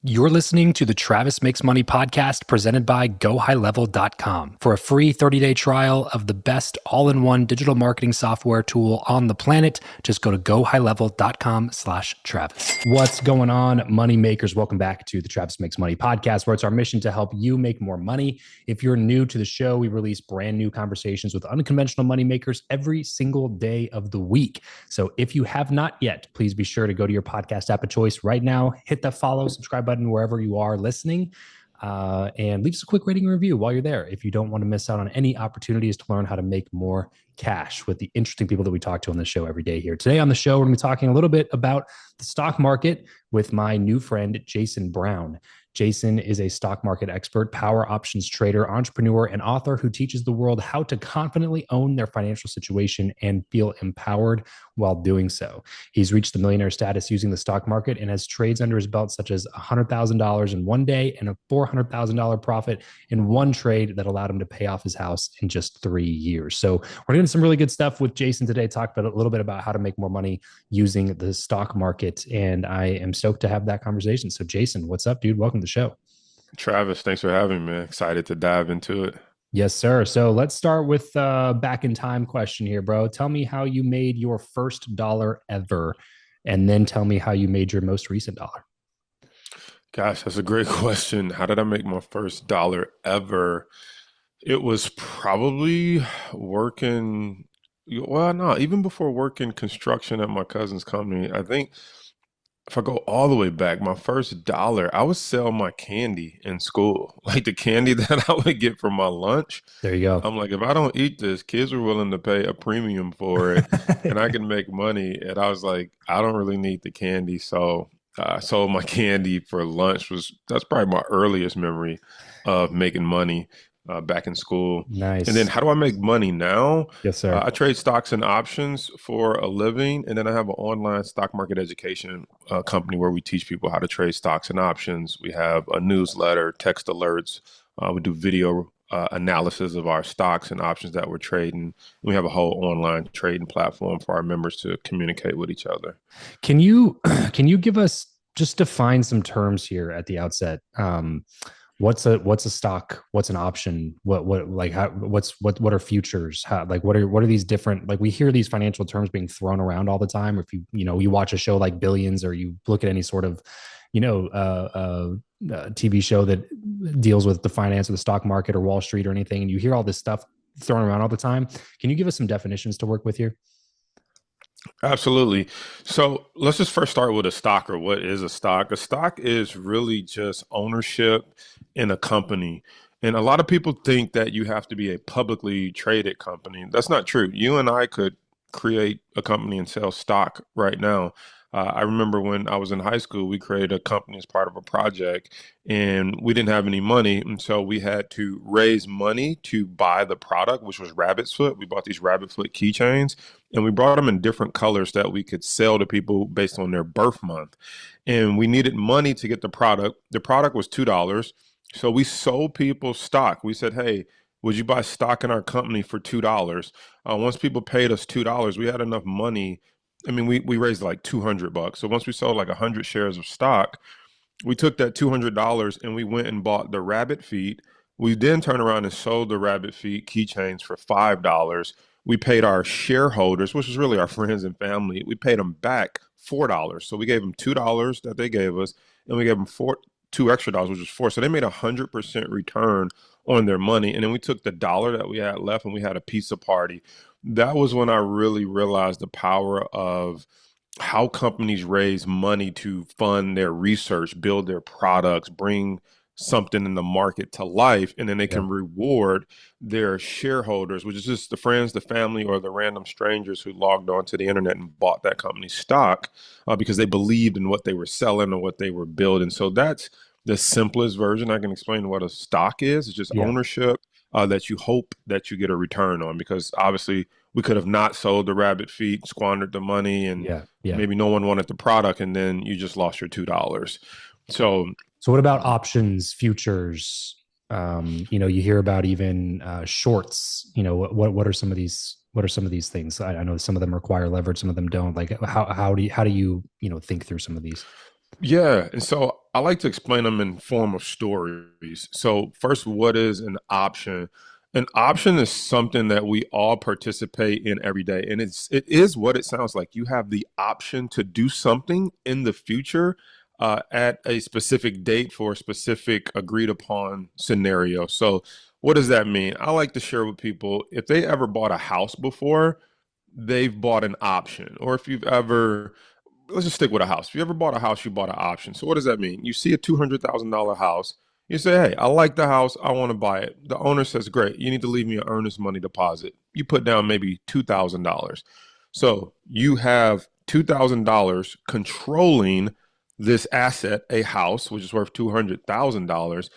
You're listening to the Travis Makes Money podcast presented by GoHighLevel.com. For a free 30-day trial of the best all-in-one digital marketing software tool on the planet, just go to GoHighLevel.com/Travis. What's going on, money makers? Welcome back to the Travis Makes Money podcast, where it's our mission to help you make more money. If you're new to the show, we release brand new conversations with unconventional money makers every single day of the week. So if you have not yet, please be sure to go to your podcast app of choice right now, hit the follow, subscribe button wherever you are listening, and leave us a quick rating and review while you're there if you don't want to miss out on any opportunities to learn how to make more cash with the interesting people that we talk to on the show every day here. Today on the show, we're going to be talking a little bit about the stock market with my new friend, Jason Brown. Jason is a stock market expert, power options trader, entrepreneur, and author who teaches the world how to confidently own their financial situation and feel empowered while doing so. He's reached the millionaire status using the stock market and has trades under his belt such as $100,000 in one day and a $400,000 profit in one trade that allowed him to pay off his house in just 3 years. So we're doing some really good stuff with Jason today, talk about a little bit about how to make more money using the stock market. And I am stoked to have that conversation. So Jason, what's up, dude? Welcome to the show. Travis, thanks for having me. Excited to dive into it. Yes, sir. So let's start with back in time question here, bro. Tell me how you made your first dollar ever, and then tell me how you made your most recent dollar. Gosh, that's a great question. How did I make my first dollar ever? It was probably working, well, no, even before working construction at my cousin's company. I think if I go all the way back, my first dollar, I would sell my candy in school, like the candy that I would get for my lunch. There you go. I'm like, if I don't eat this, kids are willing to pay a premium for it and I can make money. And I was like, I don't really need the candy. So I sold my candy for lunch. That's probably my earliest memory of making money back in school. And then Nice. how do I make money now? Yes, sir. I trade stocks and options for a living. And then I have an online stock market education company where we teach people how to trade stocks and options. We have a newsletter, text alerts. We do video analysis of our stocks and options that we're trading. We have a whole online trading platform for our members to communicate with each other. Can you give us, just define some terms here at the outset? What's a stock? What's an option? What are futures? What are these different, like, we hear these financial terms being thrown around all the time. Or if you watch a show like Billions, or you look at any sort of TV show that deals with the finance of the stock market or Wall Street or anything, and you hear all this stuff thrown around all the time. Can you give us some definitions to work with here? Absolutely. So let's just first start with a stock, or what is a stock? A stock is really just ownership in a company. And a lot of people think that you have to be a publicly traded company. That's not true. You and I could create a company and sell stock right now. I remember when I was in high school, we created a company as part of a project, and we didn't have any money. And so we had to raise money to buy the product, which was rabbit's foot. We bought these rabbit foot keychains, and we brought them in different colors that we could sell to people based on their birth month. And we needed money to get the product. The product was $2. So we sold people stock. We said, hey, would you buy stock in our company for $2? Once people paid us $2, we had enough money. I mean, we raised like $200. So once we sold like 100 shares of stock, we took that $200 and we went and bought the rabbit feet. We then turned around and sold the rabbit feet keychains for $5. We paid our shareholders, which was really our friends and family, we paid them back $4. So we gave them $2 that they gave us, and we gave them two extra dollars, which was four. So they made 100% return on their money. And then we took the dollar that we had left and we had a pizza party. That was when I really realized the power of how companies raise money to fund their research, build their products, bring something in the market to life, and then they Yeah. can reward their shareholders, which is just the friends, the family, or the random strangers who logged onto the internet and bought that company's stock because they believed in what they were selling or what they were building. So that's the simplest version I can explain what a stock is. It's just Yeah. ownership that you hope that you get a return on, because obviously we could have not sold the rabbit feet, squandered the money, and Yeah. Yeah. maybe no one wanted the product, and then you just lost your $2. So So what about options, futures? You hear about even shorts. What are some of these? What are some of these things? I know some of them require leverage, some of them don't. Like how do you think through some of these? yeah, and so I like to explain them in form of stories. So first, what is an option? An option is something that we all participate in every day, and it is what it sounds like. You have the option to do something in the future at a specific date for a specific agreed upon scenario. So what does that mean? I like to share with people if they ever bought a house before, they've bought an option. Or if you've ever, let's just stick with a house. If you ever bought a house, you bought an option. So what does that mean? You see a $200,000 house. You say, hey, I like the house. I want to buy it. The owner says, great. You need to leave me an earnest money deposit. You put down maybe $2,000. So you have $2,000 controlling this asset, a house, which is worth $200,000.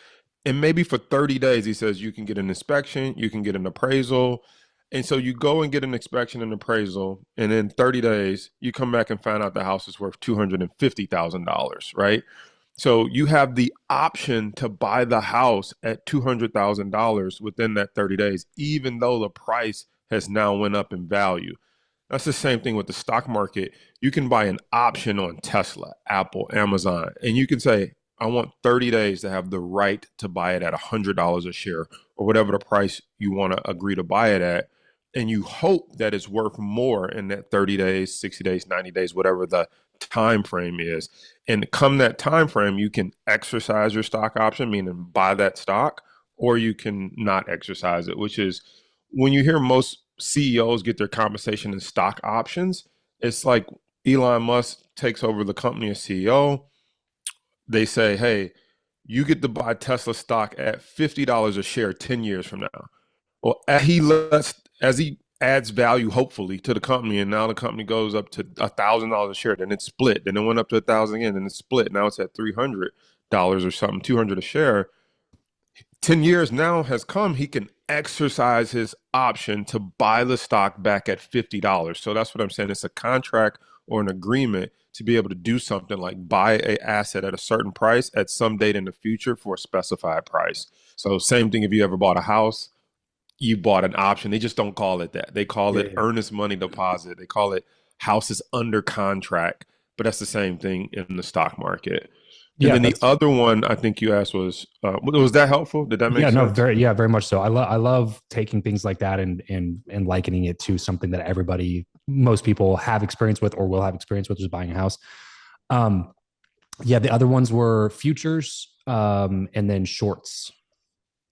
And maybe for 30 days, he says you can get an inspection, you can get an appraisal. And so you go and get an inspection and appraisal, and in 30 days, you come back and find out the house is worth $250,000, right? So you have the option to buy the house at $200,000 within that 30 days, even though the price has now went up in value. That's the same thing with the stock market. You can buy an option on Tesla, Apple, Amazon, and you can say, I want 30 days to have the right to buy it at $100 a share or whatever the price you want to agree to buy it at. And you hope that it's worth more in that 30 days, 60 days, 90 days, whatever the time frame is. And come that time frame, you can exercise your stock option, meaning buy that stock, or you can not exercise it, which is when you hear most CEOs get their compensation in stock options, it's like Elon Musk takes over the company as CEO. They say, hey, you get to buy Tesla stock at $50 a share 10 years from now. Well, as he adds value, hopefully, to the company, and now the company goes up to $1,000 a share, then it's split, then it went up to 1,000 again, then it's split. Now it's at $300 or something, 200 a share. 10 years now has come. He can exercise his option to buy the stock back at $50. So that's what I'm saying. It's a contract or an agreement to be able to do something like buy a asset at a certain price at some date in the future for a specified price. So same thing if you ever bought a house, you bought an option. They just don't call it that. They call it earnest money deposit. They call it houses under contract, but that's the same thing in the stock market. And then the other one I think you asked was that helpful? Did that make sense? No, very much so. I love taking things like that and likening it to something that most people have experience with or will have experience with, is buying a house. The other ones were futures, and then shorts.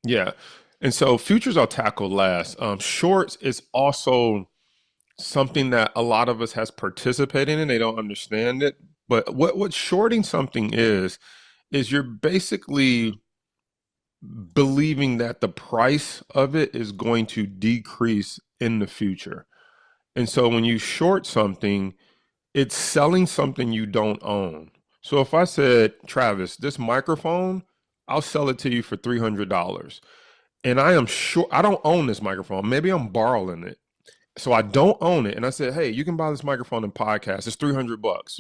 Yeah. And so futures I'll tackle last. Shorts is also something that a lot of us has participated in. They don't understand it. But what shorting something is you're basically believing that the price of it is going to decrease in the future. And so when you short something, it's selling something you don't own. So if I said, Travis, this microphone, I'll sell it to you for $300. And I am sure I don't own this microphone. Maybe I'm borrowing it. So I don't own it. And I said, hey, you can buy this microphone and podcast. It's $300.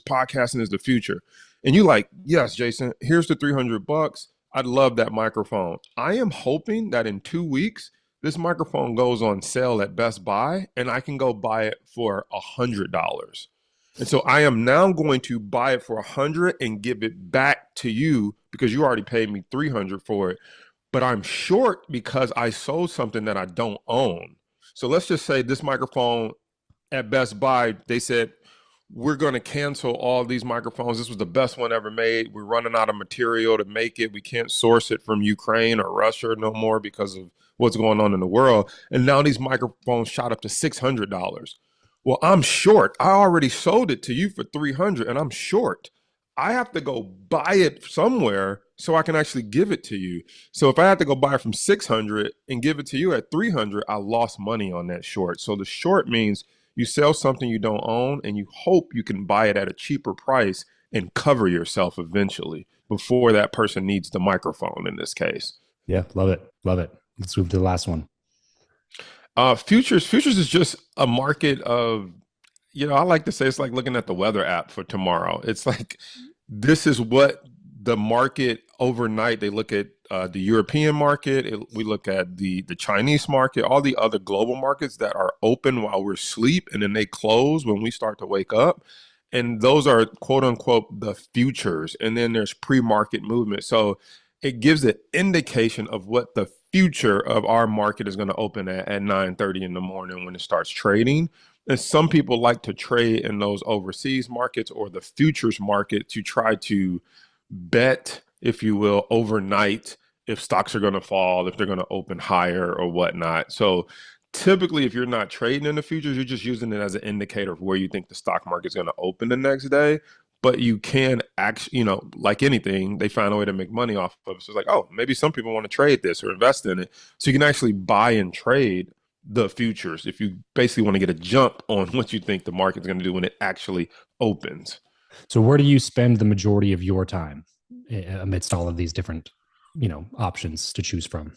Podcasting is the future. And you like, yes, Jason, here's the $300. I'd love that microphone. I am hoping that in 2 weeks, this microphone goes on sale at Best Buy and I can go buy it for $100. And so I am now going to buy it for $100 and give it back to you because you already paid me $300 for it. But I'm short because I sold something that I don't own. So let's just say this microphone at Best Buy, they said, we're going to cancel all these microphones. This was the best one ever made. We're running out of material to make it. We can't source it from Ukraine or Russia no more because of what's going on in the world. And now these microphones shot up to $600. Well, I'm short. I already sold it to you for $300 and I'm short. I have to go buy it somewhere so I can actually give it to you. So if I had to go buy it from $600 and give it to you at $300, I lost money on that short. So the short means you sell something you don't own and you hope you can buy it at a cheaper price and cover yourself eventually before that person needs the microphone in this case. Yeah, love it. Love it. Let's move to the last one. Futures is just a market of, I like to say it's like looking at the weather app for tomorrow. It's like, this is what the market overnight, they look at the European market, we look at the Chinese market, all the other global markets that are open while we're asleep, and then they close when we start to wake up. And those are quote unquote the futures. And then there's pre-market movement. So it gives an indication of what the future of our market is going to open at 9:30 in the morning when it starts trading. And some people like to trade in those overseas markets or the futures market to try to bet, if you will, overnight if stocks are going to fall, if they're going to open higher or whatnot. So typically, if you're not trading in the futures, you're just using it as an indicator of where you think the stock market's going to open the next day. But you can actually, like anything, they find a way to make money off of it. So it's like, oh, maybe some people want to trade this or invest in it. So you can actually buy and trade the futures if you basically want to get a jump on what you think the market's going to do when it actually opens. So where do you spend the majority of your time amidst all of these different, options to choose from?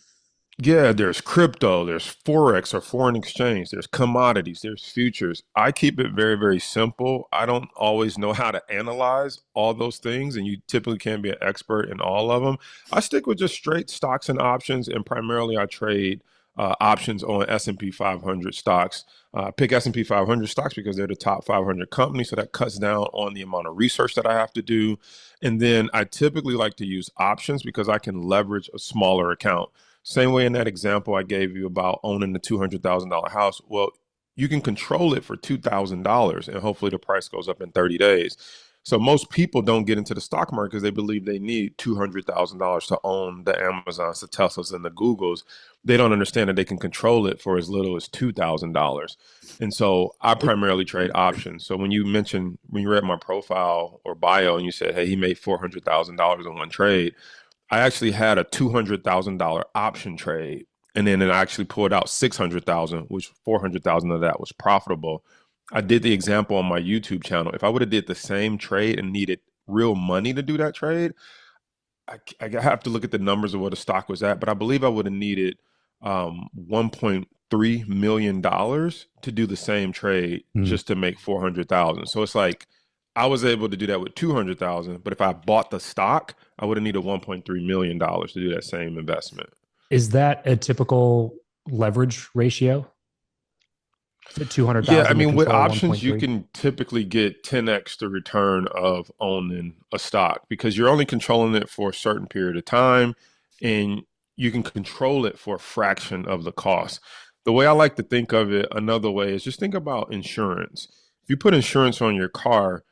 Yeah, there's crypto, there's Forex or foreign exchange, there's commodities, there's futures. I keep it very, very simple. I don't always know how to analyze all those things, and you typically can't be an expert in all of them. I stick with just straight stocks and options, and primarily I trade options on S&P 500 stocks. Pick S&P 500 stocks because they're the top 500 companies, so that cuts down on the amount of research that I have to do. And then I typically like to use options because I can leverage a smaller account. Same way in that example I gave you about owning the $200,000 house. Well, you can control it for $2,000 and hopefully the price goes up in 30 days. So most people don't get into the stock market because they believe they need $200,000 to own the Amazons, the Teslas, and the Googles. They don't understand that they can control it for as little as $2,000. And so I primarily trade options. So when you read my profile or bio and you said, hey, he made $400,000 in one trade, I actually had a $200,000 option trade, and then I actually pulled out 600,000, which 400,000 of that was profitable. I did the example on my YouTube channel. If I would have did the same trade and needed real money to do that trade, I have to look at the numbers of what the stock was at, but I believe I would have needed $1.3 million to do the same trade just to make 400,000. So it's like I was able to do that with 200,000, but if I bought the stock, I would have needed $1.3 million to do that same investment. Is that a typical leverage ratio? To Yeah, I 200,000 to mean, with control options, you 1.3? can typically get 10x the return of owning a stock because you're only controlling it for a certain period of time and you can control it for a fraction of the cost. The way I like to think of it, another way is just think about insurance. If you put insurance on your car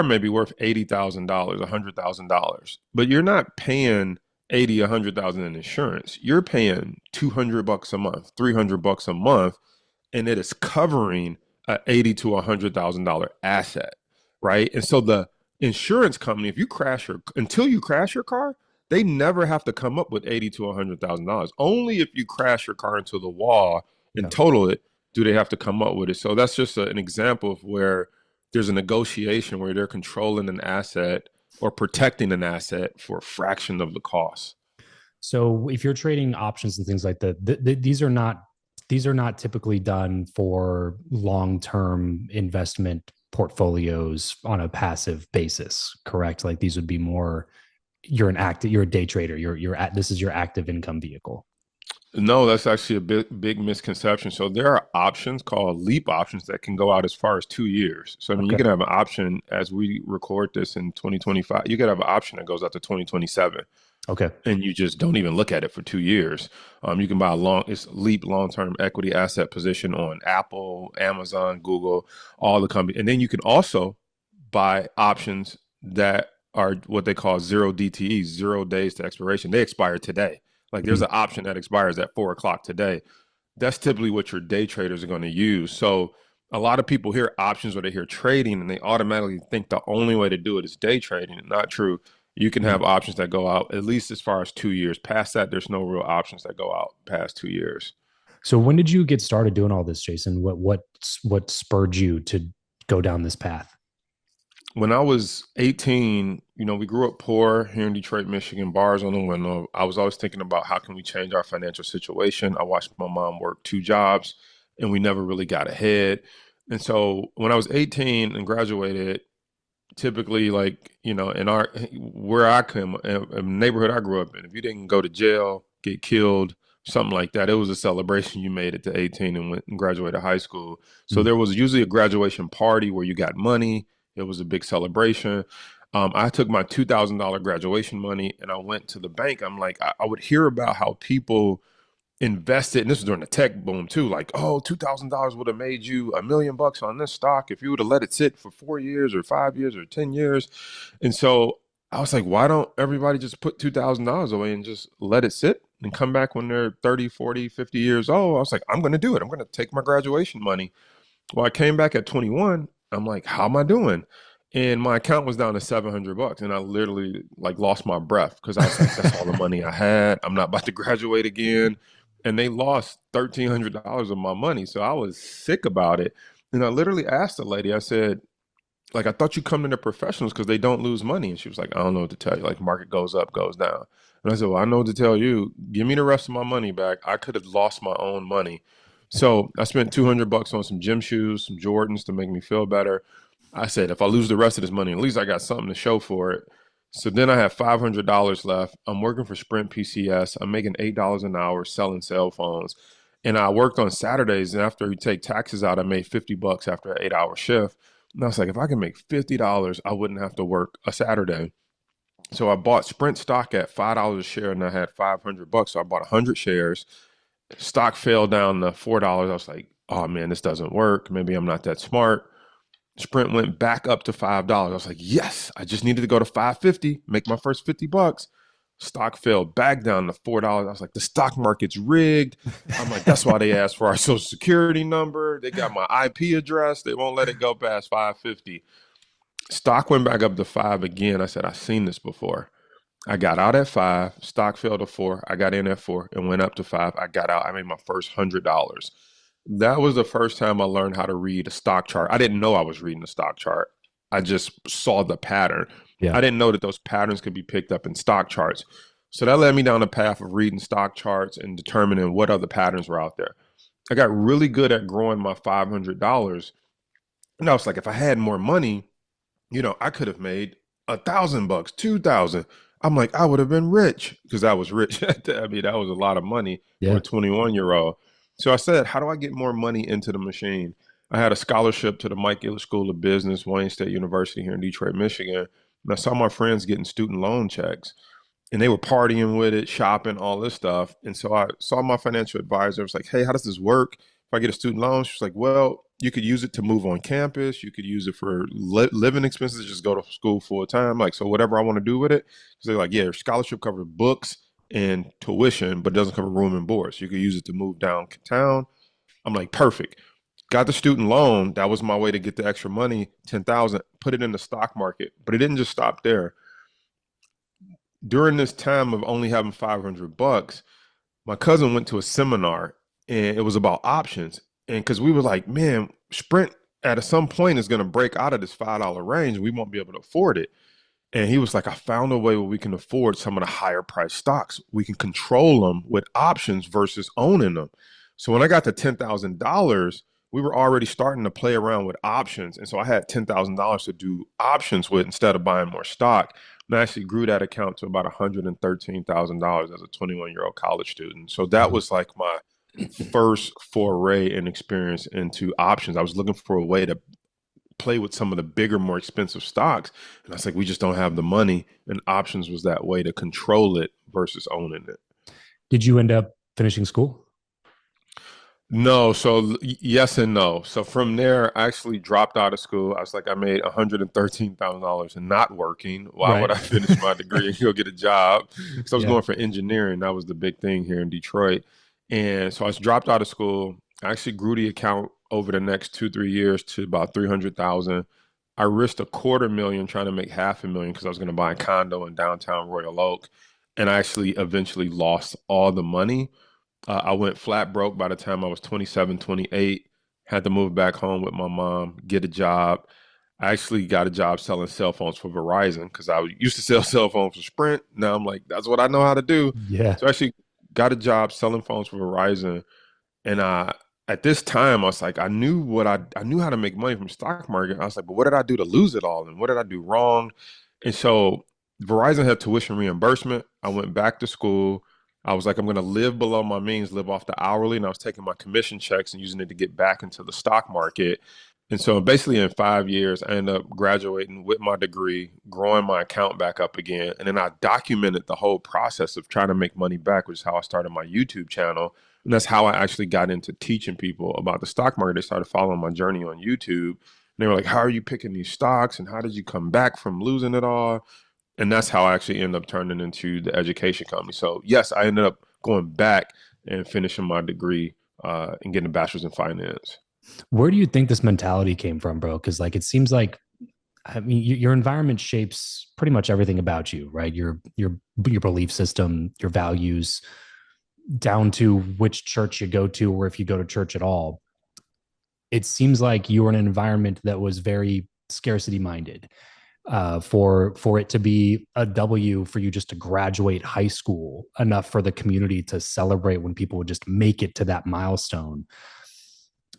may be worth $80,000, $100,000, but you're not paying 80, 100,000 in insurance. You're paying 200 bucks a month, 300 bucks a month, and it is covering a 80 to $100,000 asset, right? And so the insurance company, if you until you crash your car, they never have to come up with 80 to $100,000. Only if you crash your car into the wall and Yeah. total it do they have to come up with it. So that's just an example of where there's a negotiation where they're controlling an asset or protecting an asset for a fraction of the cost. So if you're trading options and things like that, these are not typically done for long-term investment portfolios on a passive basis, correct? Like these would be more you're a day trader. This is your active income vehicle. No, that's actually a big misconception. So there are options called leap options that can go out as far as 2 years. So I mean, you Okay. can have an option as we record this in 2025. You could have an option that goes out to 2027, Okay. and you just don't even look at it for 2 years. You can buy it's leap long-term equity asset position on Apple, Amazon, Google, all the companies, and then you can also buy options that are what they call zero DTE, 0 days to expiration. They expire today. Like there's Mhm. an option that expires at 4 o'clock today. That's typically what your day traders are going to use. So a lot of people hear options or they hear trading and they automatically think the only way to do it is day trading. Not true. You can have options that go out at least as far as 2 years. Past that, there's no real options that go out past 2 years. So when did you get started doing all this, Jason? What spurred you to go down this path? When I was 18, we grew up poor here in Detroit, Michigan, bars on the window. I was always thinking about how can we change our financial situation. I watched my mom work 2 jobs and we never really got ahead. And so when I was 18 and graduated, typically like, in our where I come, a neighborhood I grew up in, if you didn't go to jail, get killed, something like that, it was a celebration. You made it to 18 and went and graduated high school. So Mm. there was usually a graduation party where you got money, It was a big celebration. I took my $2,000 graduation money and I went to the bank. I'm like, I would hear about how people invested, and this was during the tech boom too. Like, oh, $2,000 would have made you $1 million on this stock if you would have let it sit for 4 years or 5 years or 10 years. And so I was like, why don't everybody just put $2,000 away and just let it sit and come back when they're 30, 40, 50 years old? I was like, I'm going to do it. I'm going to take my graduation money. Well, I came back at 21. I'm like, how am I doing? And my account was down to $700, and I literally like lost my breath because I was like, that's all the money I had. I'm not about to graduate again. And they lost $1,300 of my money. So I was sick about it. And I literally asked the lady, I said, like, I thought you come into professionals because they don't lose money. And she was like, I don't know what to tell you. Like, market goes up, goes down. And I said, well, I know what to tell you. Give me the rest of my money back. I could have lost my own money. So I spent $200 on some gym shoes, some Jordans to make me feel better. I said, if I lose the rest of this money, at least I got something to show for it. So then I have $500 left. I'm working for Sprint PCS. I'm making $8 an hour selling cell phones. And I worked on Saturdays. And after you take taxes out, I made $50 after an 8-hour shift. And I was like, if I can make $50, I wouldn't have to work a Saturday. So I bought Sprint stock at $5 a share and I had $500. So I bought 100 shares. Stock fell down to $4. I was like, oh man, this doesn't work. Maybe I'm not that smart. Sprint went back up to $5. I was like, yes, I just needed to go to 550, make my first $50. Stock fell back down to $4. I was like, the stock market's rigged. I'm like, that's why they asked for our social security number. They got my IP address. They won't let it go past 550. Stock went back up to 5 again. I said, I've seen this before. I got out at 5. Stock fell to 4. I got in at 4 and went up to 5. I got out. I made my first $100. That was the first time I learned how to read a stock chart. I didn't know I was reading a stock chart. I just saw the pattern. Yeah. I didn't know that those patterns could be picked up in stock charts. So that led me down the path of reading stock charts and determining what other patterns were out there. I got really good at growing my $500. And I was like, if I had more money, I could have made $1,000, 2,000. I'm like, I would have been rich because I was rich. I mean, that was a lot of money for Yeah. a 21-year-old. So I said, how do I get more money into the machine? I had a scholarship to the Mike Ilitch School of Business, Wayne State University here in Detroit, Michigan. And I saw my friends getting student loan checks and they were partying with it, shopping, all this stuff. And so I saw my financial advisor. I was like, hey, how does this work? If I get a student loan, she's like, well, you could use it to move on campus. You could use it for living expenses, just go to school full time. Like, so whatever I want to do with it. Because they're like, yeah, your scholarship covers books and tuition, but it doesn't cover room and board. So you could use it to move downtown. I'm like, perfect. Got the student loan. That was my way to get the extra money, 10,000, put it in the stock market. But it didn't just stop there. During this time of only having $500, my cousin went to a seminar and it was about options. And because we were like, man, Sprint at some point is going to break out of this $5 range. We won't be able to afford it. And he was like, I found a way where we can afford some of the higher price stocks. We can control them with options versus owning them. So when I got to $10,000, we were already starting to play around with options. And so I had $10,000 to do options with instead of buying more stock. And I actually grew that account to about $113,000 as a 21-year-old college student. So that Wow. was like my first foray and experience into options. I was looking for a way to play with some of the bigger, more expensive stocks. And I was like, we just don't have the money. And options was that way to control it versus owning it. Did you end up finishing school? No, so yes and no. So from there, I actually dropped out of school. I was like, I made $113,000 and not working. Why would Right. I finish my degree and go get a job? Because I was Yeah. going for engineering. That was the big thing here in Detroit. And so I was dropped out of school. I actually grew the account over the next 2, 3 years to about 300,000. I risked a quarter million trying to make half a million because I was going to buy a condo in downtown Royal Oak. And I actually eventually lost all the money. I went flat broke by the time I was 27, 28. Had to move back home with my mom, get a job. I actually got a job selling cell phones for Verizon because I used to sell cell phones for Sprint. Now I'm like, that's what I know how to do. Yeah. So I actually got a job selling phones for Verizon. And at this time, I was like, I knew how to make money from stock market. I was like, but what did I do to lose it all? And what did I do wrong? And so Verizon had tuition reimbursement. I went back to school. I was like, I'm going to live below my means, live off the hourly. And I was taking my commission checks and using it to get back into the stock market. And so basically in 5 years, I ended up graduating with my degree, growing my account back up again. And then I documented the whole process of trying to make money back, which is how I started my YouTube channel. And that's how I actually got into teaching people about the stock market. They started following my journey on YouTube. And they were like, how are you picking these stocks? And how did you come back from losing it all? And that's how I actually ended up turning into the education company. So yes, I ended up going back and finishing my degree and getting a bachelor's in finance. Where do you think this mentality came from, bro? Because like it seems like, I mean, your environment shapes pretty much everything about you, right? Your belief system, your values, down to which church you go to, or if you go to church at all. It seems like you were in an environment that was very scarcity minded. For it to be a W for you just to graduate high school, enough for the community to celebrate when people would just make it to that milestone.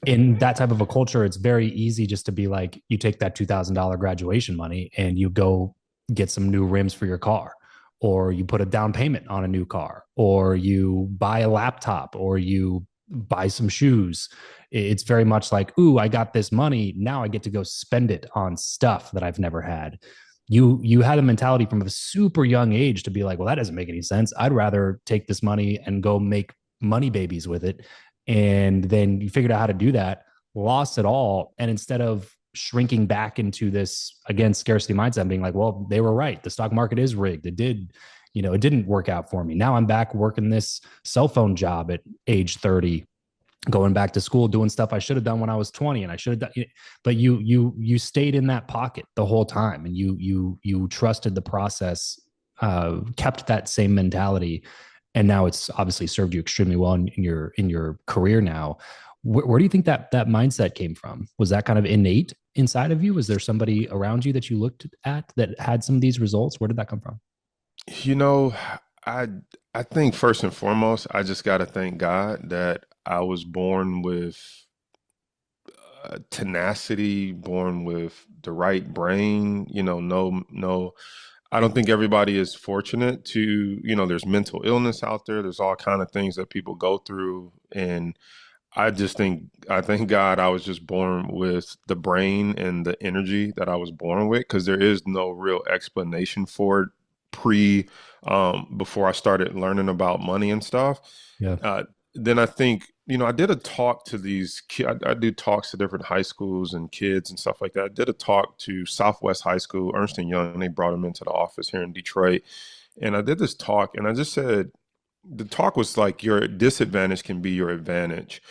In that type of a culture, it's very easy just to be like, you take that $2,000 graduation money and you go get some new rims for your car, or you put a down payment on a new car, or you buy a laptop, or you buy some shoes. It's very much like, ooh, I got this money. Now I get to go spend it on stuff that I've never had. You had a mentality from a super young age to be like, well, that doesn't make any sense. I'd rather take this money and go make money babies with it. And then you figured out how to do that, lost it all. And instead of shrinking back into this, again, scarcity mindset, being like, well, they were right. The stock market is rigged. It didn't work out for me. Now I'm back working this cell phone job at age 30, going back to school, doing stuff I should have done when I was 20, and I should have done. But you stayed in that pocket the whole time, and you trusted the process, kept that same mentality, and now it's obviously served you extremely well in your career now. Where do you think that mindset came from? Was that kind of innate inside of you? Was there somebody around you that you looked at that had some of these results? Where did that come from? You know, I I think first and foremost, I just got to thank God that I was born with tenacity, born with the right brain. No, I don't think everybody is fortunate to, there's mental illness out there. There's all kind of things that people go through, and I thank God I was just born with the brain and the energy that I was born with, because there is no real explanation for it pre before I started learning about money and stuff. Yeah. Uh, then I think, I did a talk to these kids. I do talks to different high schools and kids and stuff like that. I did a talk to Southwest High School, Ernst and Young. They brought them into the office here in Detroit. And I did this talk and I just said, the talk was like, your disadvantage can be your advantage.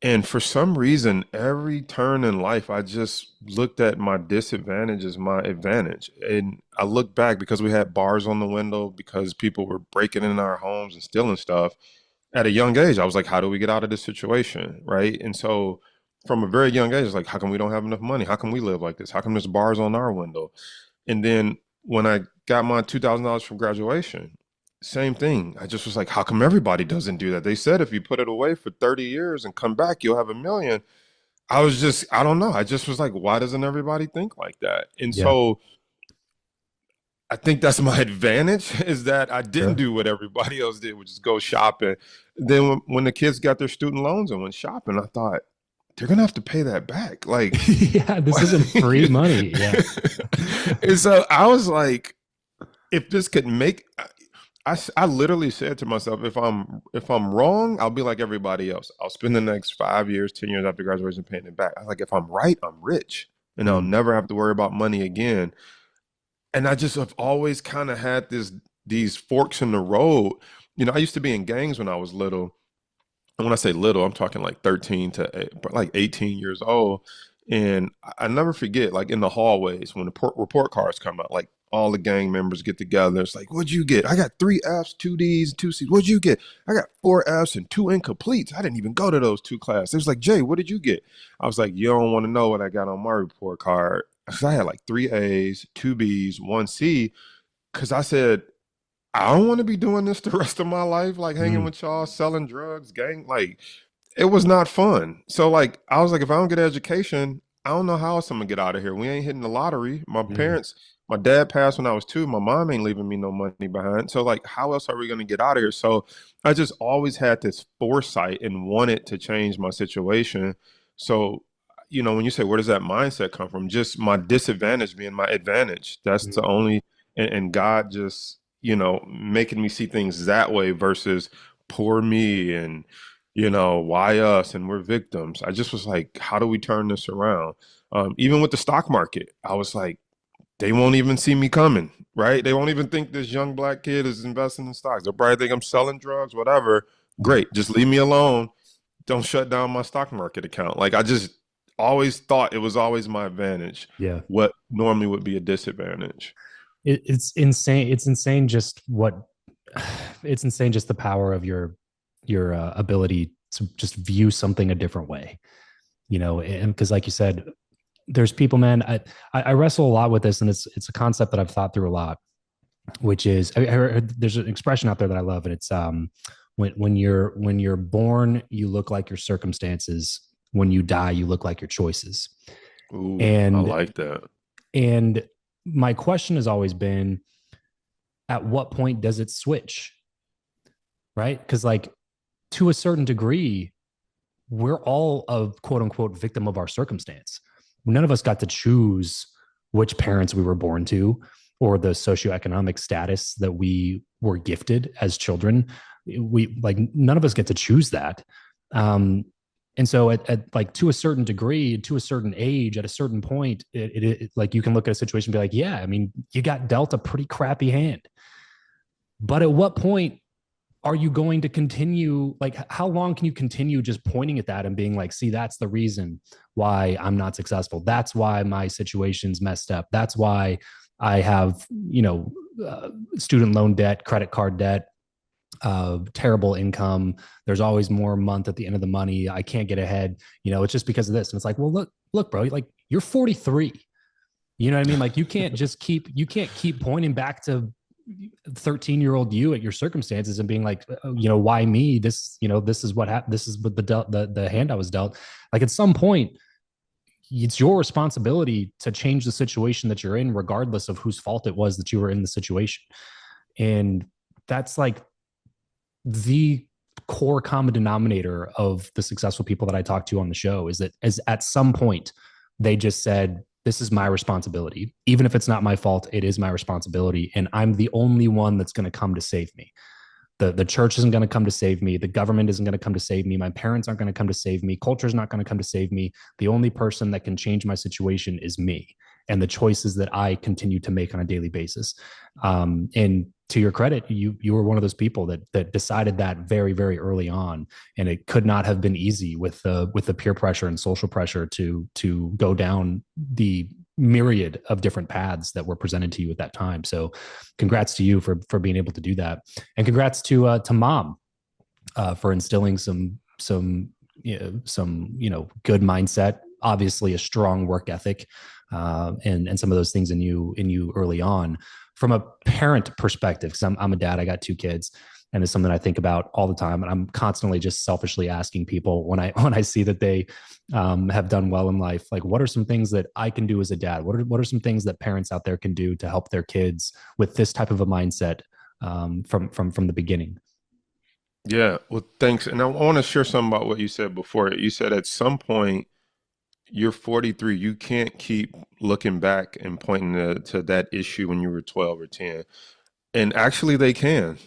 And for some reason, every turn in life, I just looked at my disadvantage as my advantage. And I looked back because we had bars on the window, because people were breaking in our homes and stealing stuff. At a young age, I was like, how do we get out of this situation? Right. And so from a very young age, it's like, how come we don't have enough money? How come we live like this? How come there's bars on our window? And then when I got my $2,000 from graduation, same thing. I just was like, how come everybody doesn't do that? They said if you put it away for 30 years and come back, you'll have 1 million. I don't know. I just was like, why doesn't everybody think like that? And Yeah. so I think that's my advantage, is that I didn't Sure. do what everybody else did, which is go shopping. Then when the kids got their student loans and went shopping, I thought, they're gonna have to pay that back. Like, Yeah, this isn't free money. Yeah. and so I was like, if this could make, I literally said to myself, if I'm wrong, I'll be like everybody else. I'll spend the next 5 years, 10 years after graduation paying it back. I was like, if I'm right, I'm rich, and I'll Mm, never have to worry about money again. And I just have always kind of had these forks in the road. I used to be in gangs when I was little. And when I say little, I'm talking like 13 to like 18 years old. And I never forget, like in the hallways when the report cards come out, like all the gang members get together. It's like, what'd you get? I got 3 Fs, 2 Ds, 2 Cs. What'd you get? I got 4 Fs and 2 incompletes. I didn't even go to those 2 classes. It was like, Jay, what did you get? I was like, you don't want to know what I got on my report card. So I had like 3 As, 2 Bs, 1 C, because I said, I don't want to be doing this the rest of my life, like hanging mm, with y'all, selling drugs, gang. Like, it was not fun. So, like, I was like, if I don't get an education, I don't know how else I'm gonna get out of here. We ain't hitting the lottery. mm. My dad passed when I was 2. My mom ain't leaving me no money behind. So, like, how else are we gonna get out of here? So, I just always had this foresight and wanted to change my situation. So, when you say, where does that mindset come from? Just my disadvantage being my advantage. That's the only, and God just, making me see things that way versus poor me and, why us and we're victims. I just was like, how do we turn this around? Even with the stock market, I was like, they won't even see me coming, right? They won't even think this young black kid is investing in stocks. They'll probably think I'm selling drugs, whatever. Mhm. Great. Just leave me alone. Don't shut down my stock market account. Like I just always thought it was always my advantage, Yeah. what normally would be a disadvantage. It's insane. It's insane just what it's insane just the power of your ability to just view something a different way. And because like you said, there's people, man. I wrestle a lot with this, and it's a concept that I've thought through a lot, which is I heard, there's an expression out there that I love, and it's when you're born, you look like your circumstances. When you die, you look like your choices. Ooh, I And like that. and my question has always been, at what point does it switch? Right? Because like to a certain degree, we're all a quote unquote victim of our circumstance. None of us got to choose which parents we were born to or the socioeconomic status that we were gifted as children. We like none of us get to choose that. And so at like to a certain degree, to a certain age, at a certain point, it like you can look at a situation and be like, yeah, I mean, you got dealt a pretty crappy hand. But at what point are you going to continue? Like, how long can you continue just pointing at that and being like, see, that's the reason why I'm not successful. That's why my situation's messed up. That's why I have, student loan debt, credit card debt, terrible income. There's always more month at the end of the money. I can't get ahead. It's just because of this. And it's like, well, look, bro, like you're 43. You know what I mean? Like you can't keep pointing back to 13-year-old you at your circumstances and being like, why me? This is what happened. This is what the hand I was dealt. Like at some point, it's your responsibility to change the situation that you're in, regardless of whose fault it was that you were in the situation. And that's like the core common denominator of the successful people that I talk to on the show is that as at some point they just said, this is my responsibility. Even if it's not my fault, it is my responsibility. And I'm the only one that's going to come to save me. The church isn't going to come to save me. The government isn't going to come to save me. My parents aren't going to come to save me. Culture is not going to come to save me. The only person that can change my situation is me and the choices that I continue to make on a daily basis. And to your credit, you were one of those people that decided that very, very early on, and it could not have been easy with the peer pressure and social pressure to go down the myriad of different paths that were presented to you at that time. So congrats to you for being able to do that. And congrats to mom for instilling some good mindset, obviously a strong work ethic, and some of those things in you early on. From a parent perspective, because I'm a dad, I got two kids, and it's something I think about all the time. And I'm constantly just selfishly asking people when I see that they have done well in life, like what are some things that I can do as a dad? What are some things that parents out there can do to help their kids with this type of a mindset from the beginning? Yeah, well, thanks. And I want to share something about what you said before. You said at some point you're 43, you can't keep looking back and pointing to that issue when you were 12 or 10. And actually, they can.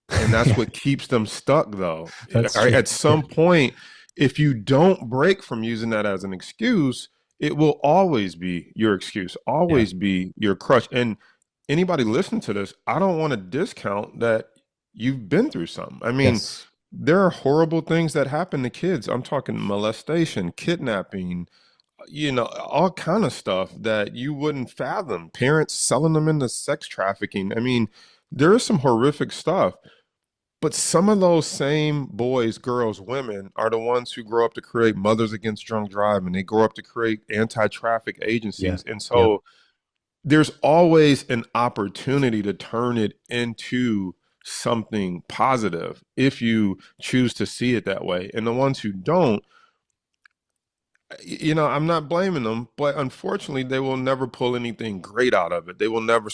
And that's Yeah, what keeps them stuck, though. that's true. At Yeah, some point, if you don't break from using that as an excuse, it will always be your excuse, yeah, always be your crutch. And anybody listening to this, I don't want to discount that you've been through something. I mean, yes, there are horrible things that happen to kids. I'm talking molestation, kidnapping, all kind of stuff that you wouldn't fathom. Parents selling them into sex trafficking. I mean, there is some horrific stuff. But some of those same boys, girls, women are the ones who grow up to create Mothers Against Drunk Driving. They grow up to create anti-traffic yeah, agencies. And yep, so there's always an opportunity to turn it into something positive if you choose to see it that way. And the ones who don't, I'm not blaming them, but unfortunately, they will never pull anything great out of it. They will never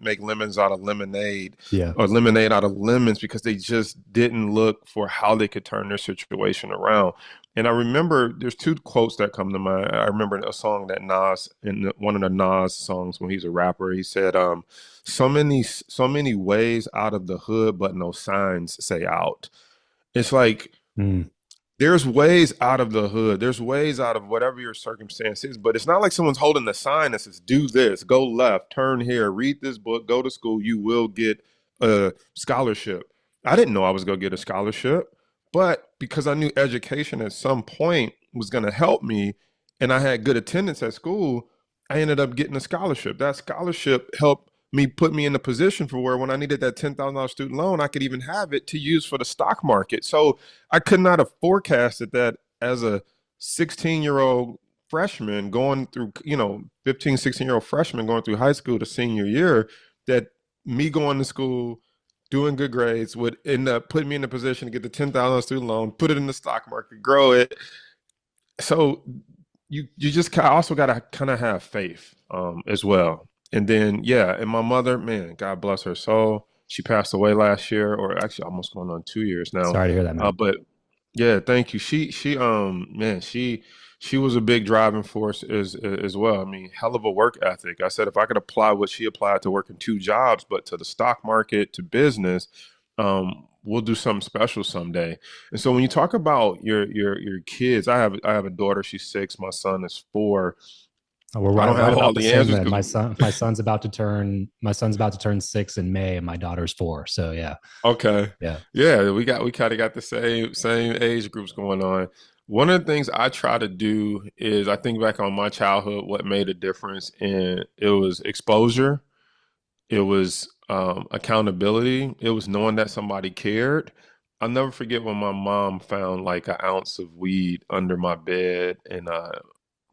make lemons out of lemonade yeah, or lemonade out of lemons because they just didn't look for how they could turn their situation around. And I remember there's two quotes that come to mind. I remember a song that Nas, in one of the Nas songs when he's a rapper, he said, so many ways out of the hood, but no signs say out. It's like Mm. there's ways out of the hood. There's ways out of whatever your circumstance is, but it's not like someone's holding a sign that says, do this, go left, turn here, read this book, go to school, you will get a scholarship. I didn't know I was going to get a scholarship, but because I knew education at some point was going to help me and I had good attendance at school, I ended up getting a scholarship. That scholarship helped me put me in a position for where when I needed that $10,000 student loan, I could even have it to use for the stock market. So I could not have forecasted that as a 16-year-old freshman going through, 15, 16-year-old freshman going through high school to senior year, that me going to school, doing good grades would end up putting me in a position to get the $10,000 student loan, put it in the stock market, grow it. So you just also got to kind of have faith as well. And then, yeah, and my mother, man, God bless her soul. She passed away last year, or actually almost going on 2 years now. Sorry to hear that, man. But yeah, thank you. Man, she was a big driving force as well. I mean, hell of a work ethic. I said if I could apply what she applied to working two jobs, but to the stock market, to business, we'll do something special someday. And so when you talk about your kids, I have a daughter. She's 6. My son is 4. Oh, we're I don't right have all about the the same answers then. because My son's about to turn 6 in May, and my daughter's 4. So yeah, okay, yeah, yeah, we kind of got the same age groups going on. One of the things I try to do is I think back on my childhood, what made a difference, and it was exposure, it was accountability, it was knowing that somebody cared. I'll never forget when my mom found like an ounce of weed under my bed, and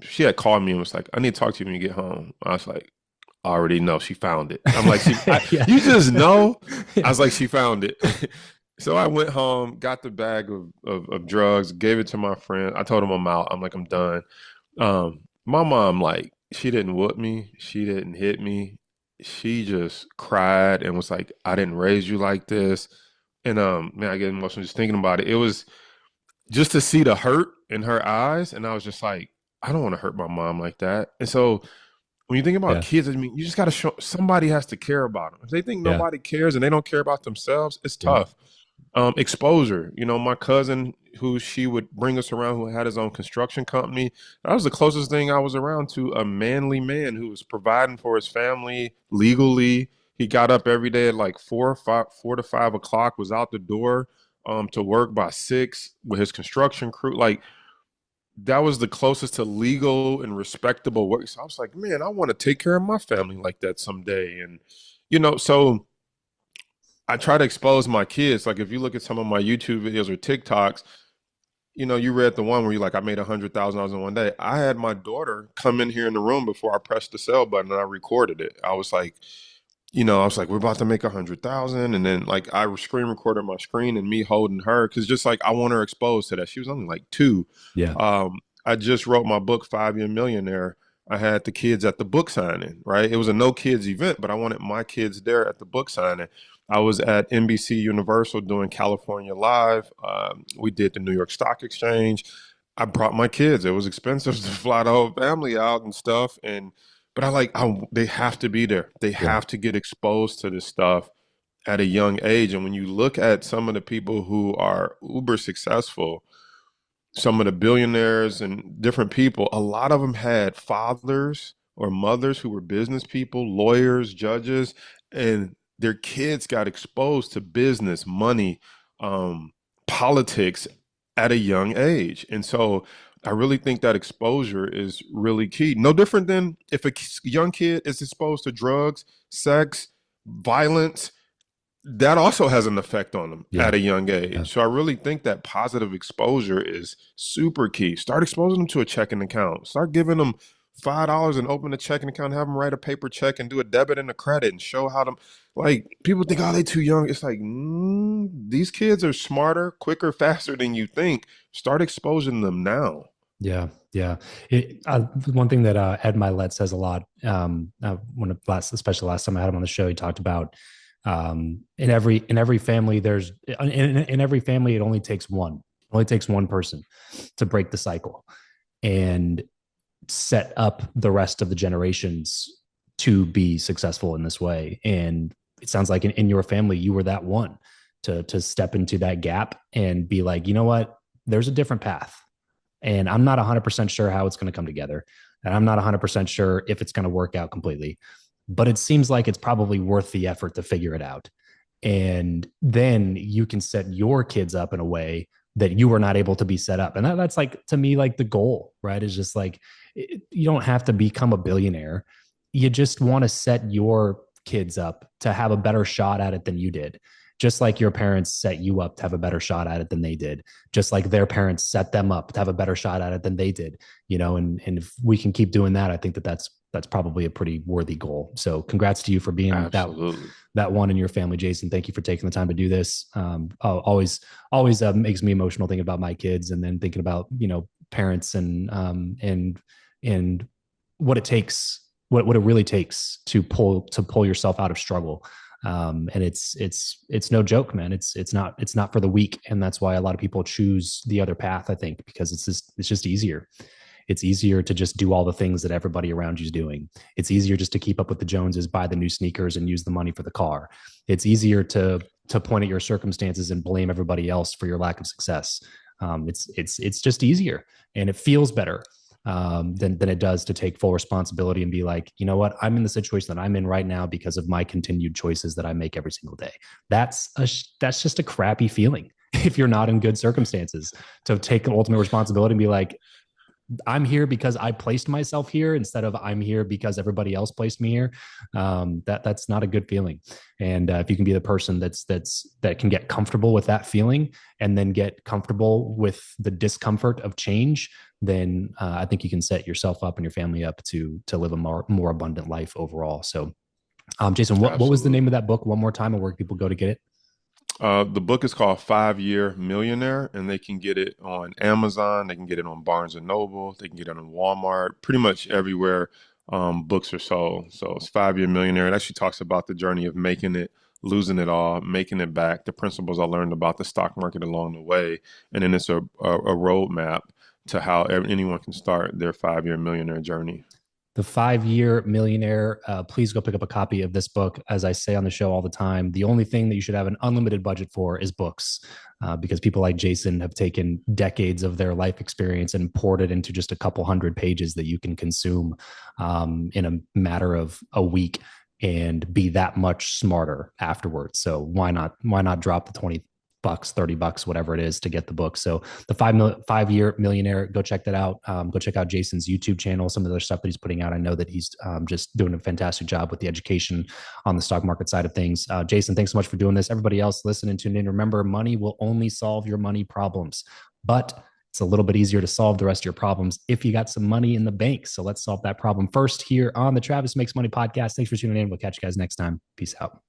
she had called me and was like, "I need to talk to you when you get home." I was like, "I already know she found it." I'm like, yeah, "You just know?" I yeah, was like, "She found it." So I went home, got the bag of drugs, gave it to my friend. I told him I'm out. I'm like, I'm done. My mom, like, she didn't whoop me. She didn't hit me. She just cried and was like, I didn't raise you like this. And man, I get emotional just thinking about it. It was just to see the hurt in her eyes, and I was just like, I don't want to hurt my mom like that. And so when you think about yeah, kids, I mean, you just got to show somebody has to care about them. If they think yeah, nobody cares and they don't care about themselves, it's yeah, tough. Exposure. My cousin, who she would bring us around, who had his own construction company, that was the closest thing I was around to a manly man who was providing for his family legally. He got up every day at like 4 to 5 o'clock, was out the door to work by 6 with his construction crew. Like that was the closest to legal and respectable work. So I was like, man, I want to take care of my family like that someday. And so I try to expose my kids. Like if you look at some of my YouTube videos or TikToks, you read the one where you like, I made $100,000 in one day. I had my daughter come in here in the room before I pressed the sell button and I recorded it. I was like, we're about to make 100,000, and then like I screen recorded my screen and me holding her because just like I want her exposed to that. She was only like 2. yeah, I just wrote my book, 5 Year Millionaire. I had the kids at the book signing, right? It was a no kids event, but I wanted my kids there at the book signing. I was at NBC Universal doing California Live. We did the New York Stock Exchange. I brought my kids. It was expensive to fly the whole family out and stuff, but they have to be there. They yeah, have to get exposed to this stuff at a young age. And when you look at some of the people who are uber successful, some of the billionaires and different people, a lot of them had fathers or mothers who were business people, lawyers, judges, and their kids got exposed to business, money, politics at a young age. And so I really think that exposure is really key. No different than if a young kid is exposed to drugs, sex, violence, that also has an effect on them yeah, at a young yeah, age. So I really think that positive exposure is super key. Start exposing them to a checking account. Start giving them $5 and open a checking account, have them write a paper check and do a debit and a credit and show how to, like, people think, oh, they too young. It's like, these kids are smarter, quicker, faster than you think. Start exposing them now. yeah, yeah. One thing that Ed Milet says a lot, especially last time I had him on the show, he talked about in every family in every family it only takes one. only takes one person to break the cycle and set up the rest of the generations to be successful in this way. And it sounds like in your family, you were that one to step into that gap and be like, you know what, there's a different path. And I'm not 100% sure how it's going to come together. And I'm not 100% sure if it's going to work out completely. But it seems like it's probably worth the effort to figure it out. And then you can set your kids up in a way that you were not able to be set up. And that's like, to me, like the goal, right? Is just like, you don't have to become a billionaire. You just want to set your kids up to have a better shot at it than you did. Just like your parents set you up to have a better shot at it than they did. Just like their parents set them up to have a better shot at it than they did, and if we can keep doing that, I think that's probably a pretty worthy goal. So congrats to you for being that one in your family, Jason. Thank you for taking the time to do this. Always makes me emotional thinking about my kids, and then thinking about, parents and what it takes, what it really takes to pull yourself out of struggle. And it's no joke, man. It's not for the weak. And that's why a lot of people choose the other path, I think, because it's just easier. It's easier to just do all the things that everybody around you is doing. It's easier just to keep up with the Joneses, buy the new sneakers, and use the money for the car. It's easier to point at your circumstances and blame everybody else for your lack of success. It's just easier, and it feels better than it does to take full responsibility and be like, you know what, I'm in the situation that I'm in right now because of my continued choices that I make every single day. That's just a crappy feeling if you're not in good circumstances, to take ultimate responsibility and be like, I'm here because I placed myself here instead of I'm here because everybody else placed me here. That's not a good feeling. And if you can be the person that can get comfortable with that feeling and then get comfortable with the discomfort of change, then I think you can set yourself up and your family up to live a more abundant life overall. So, Jason, what was the name of that book one more time, and where people go to get it? The book is called 5-Year Millionaire, and they can get it on Amazon. They can get it on Barnes and Noble. They can get it on Walmart, pretty much everywhere books are sold. So it's 5-Year Millionaire. It actually talks about the journey of making it, losing it all, making it back, the principles I learned about the stock market along the way. And then it's a roadmap to how anyone can start their 5-Year Millionaire journey. The 5-Year Millionaire. Please go pick up a copy of this book. As I say on the show all the time, the only thing that you should have an unlimited budget for is books, because people like Jason have taken decades of their life experience and poured it into just a couple hundred pages that you can consume in a matter of a week and be that much smarter afterwards. So why not drop the $20, $30, whatever it is, to get the book. So the 5-Year Millionaire, go check that out. Go check out Jason's YouTube channel, some of the stuff that he's putting out. I know that he's just doing a fantastic job with the education on the stock market side of things. Jason, thanks so much for doing this. Everybody else listening, tune in. Remember, money will only solve your money problems, but it's a little bit easier to solve the rest of your problems if you got some money in the bank. So let's solve that problem first here on the Travis Makes Money podcast. Thanks for tuning in. We'll catch you guys next time. Peace out.